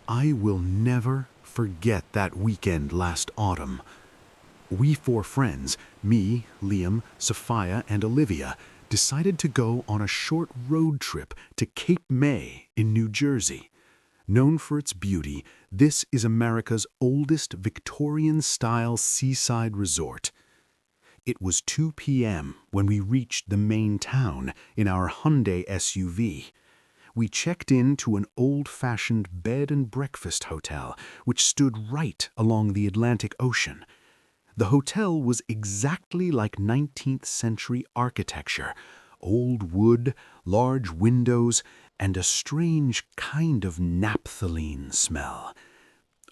I will never forget that weekend last autumn. We four friends, me, Liam, Sophia, and Olivia, decided to go on a short road trip to Cape May in New Jersey. Known for its beauty, this is America's oldest Victorian-style seaside resort. It was 2 p.m. when we reached the main town in our Hyundai SUV. We checked into an old-fashioned bed and breakfast hotel which stood right along the Atlantic Ocean. The hotel was exactly like 19th century architecture, old wood, large windows, and a strange kind of naphthalene smell.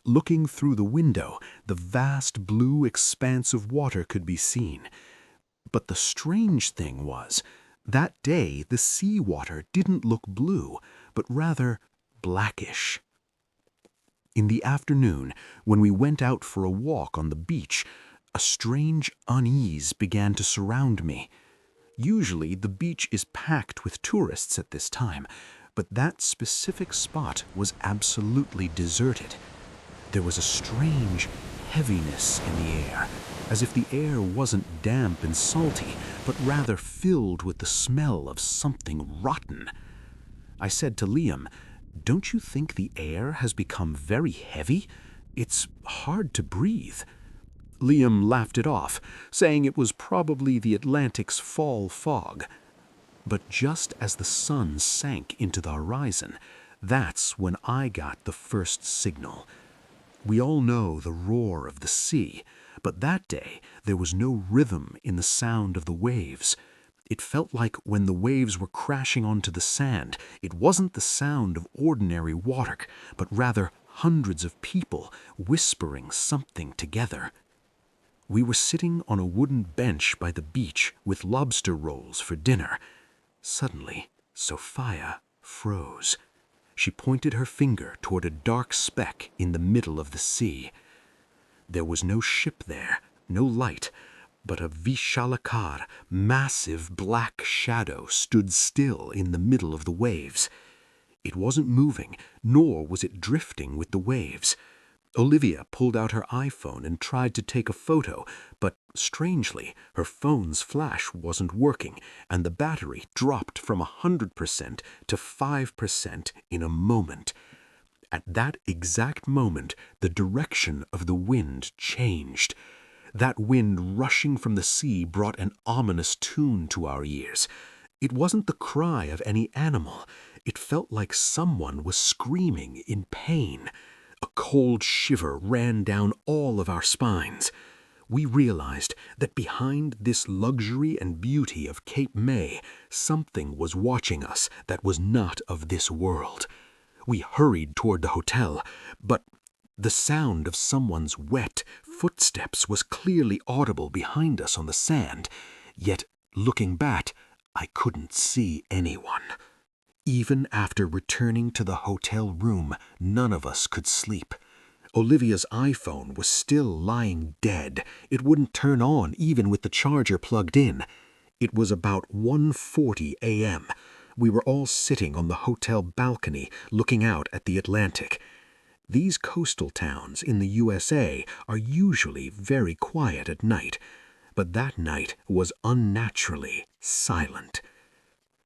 Looking through the window, the vast blue expanse of water could be seen. But the strange thing was, that day the seawater didn't look blue, but rather blackish. In the afternoon, when we went out for a walk on the beach, a strange unease began to surround me. Usually the beach is packed with tourists at this time, but that specific spot was absolutely deserted. There was a strange heaviness in the air, as if the air wasn't damp and salty, but rather filled with the smell of something rotten. I said to Liam, "Don't you think the air has become very heavy? It's hard to breathe." Liam laughed it off, saying it was probably the Atlantic's fall fog. But just as the sun sank into the horizon, that's when I got the first signal. We all know the roar of the sea, but that day there was no rhythm in the sound of the waves. It felt like when the waves were crashing onto the sand, it wasn't the sound of ordinary water, but rather hundreds of people whispering something together. We were sitting on a wooden bench by the beach with lobster rolls for dinner. Suddenly, Sophia froze. She pointed her finger toward a dark speck in the middle of the sea. There was no ship there, no light, but a Vishalakar, massive black shadow stood still in the middle of the waves. It wasn't moving, nor was it drifting with the waves. Olivia pulled out her iPhone and tried to take a photo, but strangely, her phone's flash wasn't working, and the battery dropped from 100% to 5% in a moment. At that exact moment, the direction of the wind changed. That wind rushing from the sea brought an ominous tune to our ears. It wasn't the cry of any animal. It felt like someone was screaming in pain. A cold shiver ran down all of our spines. We realized that behind this luxury and beauty of Cape May, something was watching us that was not of this world. We hurried toward the hotel, but the sound of someone's wet footsteps was clearly audible behind us on the sand, yet, looking back, I couldn't see anyone. Even after returning to the hotel room, none of us could sleep. Olivia's iPhone was still lying dead. It wouldn't turn on even with the charger plugged in. It was about 1:40 a.m. We were all sitting on the hotel balcony looking out at the Atlantic. These coastal towns in the USA are usually very quiet at night, but that night was unnaturally silent.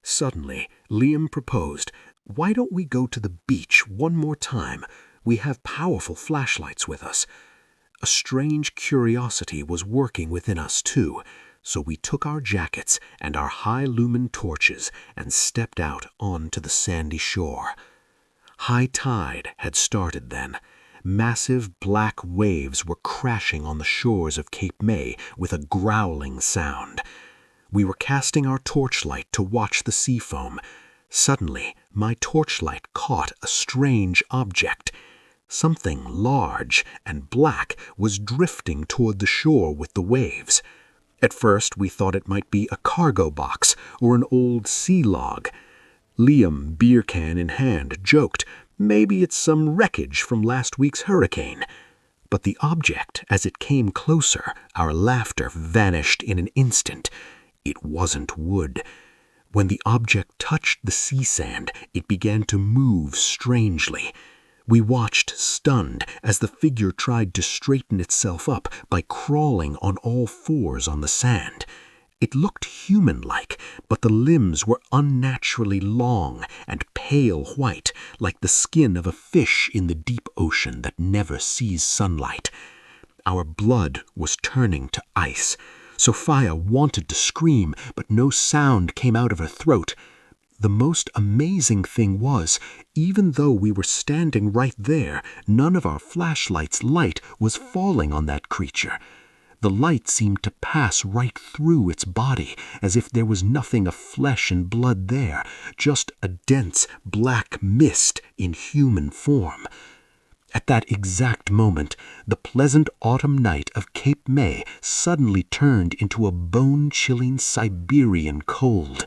Suddenly, Liam proposed, "Why don't we go to the beach one more time? We have powerful flashlights with us." A strange curiosity was working within us, too, so we took our jackets and our high-lumen torches and stepped out onto the sandy shore. High tide had started then. Massive black waves were crashing on the shores of Cape May with a growling sound. We were casting our torchlight to watch the sea foam. Suddenly, my torchlight caught a strange object. Something large and black was drifting toward the shore with the waves. At first, we thought it might be a cargo box or an old sea log. Liam, beer can in hand, joked, "Maybe it's some wreckage from last week's hurricane." But the object, as it came closer, our laughter vanished in an instant. It wasn't wood. When the object touched the sea sand, it began to move strangely. We watched, stunned, as the figure tried to straighten itself up by crawling on all fours on the sand. It looked human-like, but the limbs were unnaturally long and pale white, like the skin of a fish in the deep ocean that never sees sunlight. Our blood was turning to ice. Sophia wanted to scream, but no sound came out of her throat. The most amazing thing was, even though we were standing right there, none of our flashlight's light was falling on that creature. The light seemed to pass right through its body, as if there was nothing of flesh and blood there, just a dense black mist in human form. At that exact moment, the pleasant autumn night of Cape May suddenly turned into a bone-chilling Siberian cold.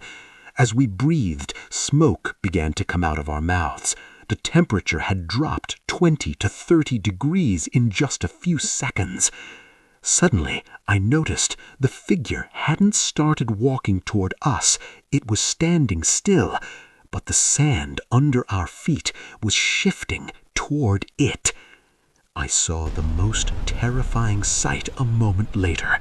As we breathed, smoke began to come out of our mouths. The temperature had dropped 20 to 30 degrees in just a few seconds. Suddenly, I noticed the figure hadn't started walking toward us. It was standing still, but the sand under our feet was shifting toward it. I saw the most terrifying sight a moment later.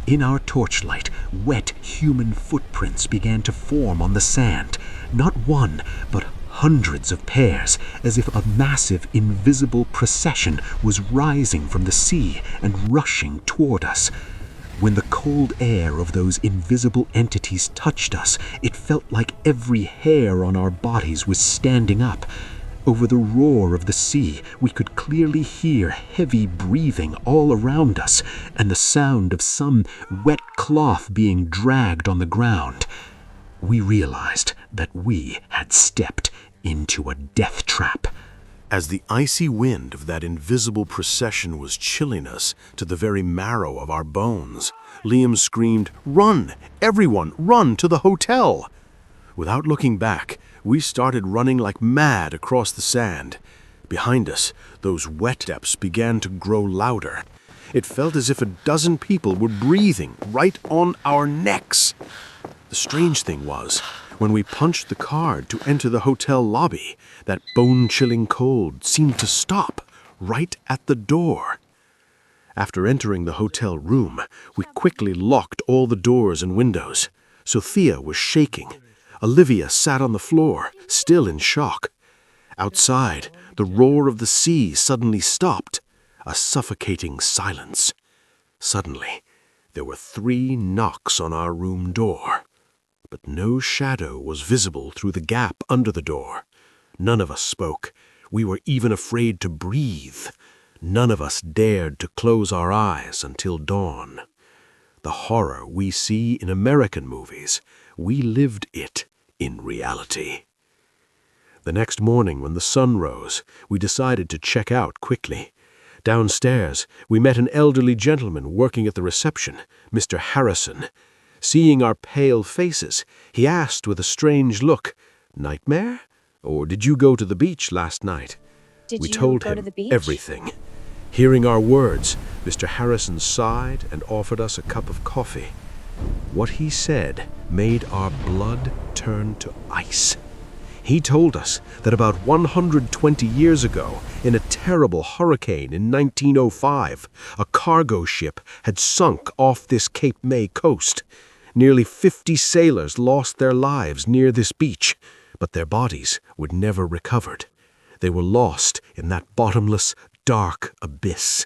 In our torchlight, wet human footprints began to form on the sand. Not one, but hundreds of pairs, as if a massive invisible procession was rising from the sea and rushing toward us. When the cold air of those invisible entities touched us, it felt like every hair on our bodies was standing up. Over the roar of the sea, we could clearly hear heavy breathing all around us and the sound of some wet cloth being dragged on the ground. We realized that we had stepped into a death trap. As the icy wind of that invisible procession was chilling us to the very marrow of our bones, Liam screamed, "Run! Everyone, run to the hotel!" Without looking back, we started running like mad across the sand. Behind us, those wet steps began to grow louder. It felt as if a dozen people were breathing right on our necks. The strange thing was, when we punched the card to enter the hotel lobby, that bone-chilling cold seemed to stop right at the door. After entering the hotel room, we quickly locked all the doors and windows. Sophia was shaking. Olivia sat on the floor, still in shock. Outside, the roar of the sea suddenly stopped, a suffocating silence. Suddenly, there were 3 knocks on our room door. But no shadow was visible through the gap under the door. None of us spoke. We were even afraid to breathe. None of us dared to close our eyes until dawn. The horror we see in American movies, we lived it in reality. The next morning, when the sun rose, we decided to check out quickly. Downstairs, we met an elderly gentleman working at the reception, Mr. Harrison. Seeing our pale faces, he asked with a strange look, "Nightmare? Or did you go to the beach last night?" We told him everything. Hearing our words, Mr. Harrison sighed and offered us a cup of coffee. What he said made our blood turn to ice. He told us that about 120 years ago, in a terrible hurricane in 1905, a cargo ship had sunk off this Cape May coast. Nearly 50 sailors lost their lives near this beach, but their bodies were never recovered. They were lost in that bottomless, dark abyss.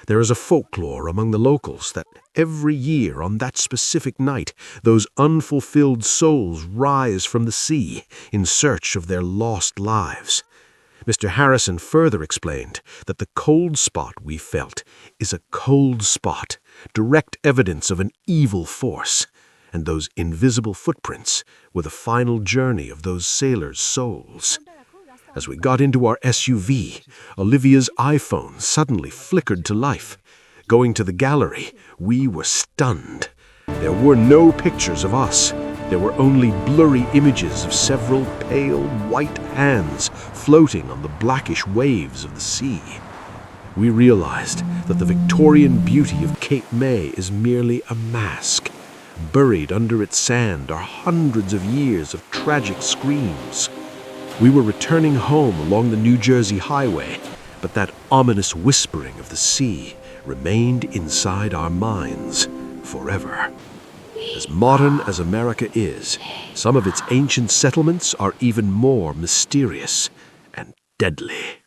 There is a folklore among the locals that every year on that specific night, those unfulfilled souls rise from the sea in search of their lost lives. Mr. Harrison further explained that the cold spot we felt is a cold spot, direct evidence of an evil force, and those invisible footprints were the final journey of those sailors' souls. As we got into our SUV, Olivia's iPhone suddenly flickered to life. Going to the gallery, we were stunned. There were no pictures of us. There were only blurry images of several pale white hands floating on the blackish waves of the sea. We realized that the Victorian beauty of Cape May is merely a mask. Buried under its sand are hundreds of years of tragic screams. We were returning home along the New Jersey highway, but that ominous whispering of the sea remained inside our minds forever. As modern as America is, some of its ancient settlements are even more mysterious and deadly.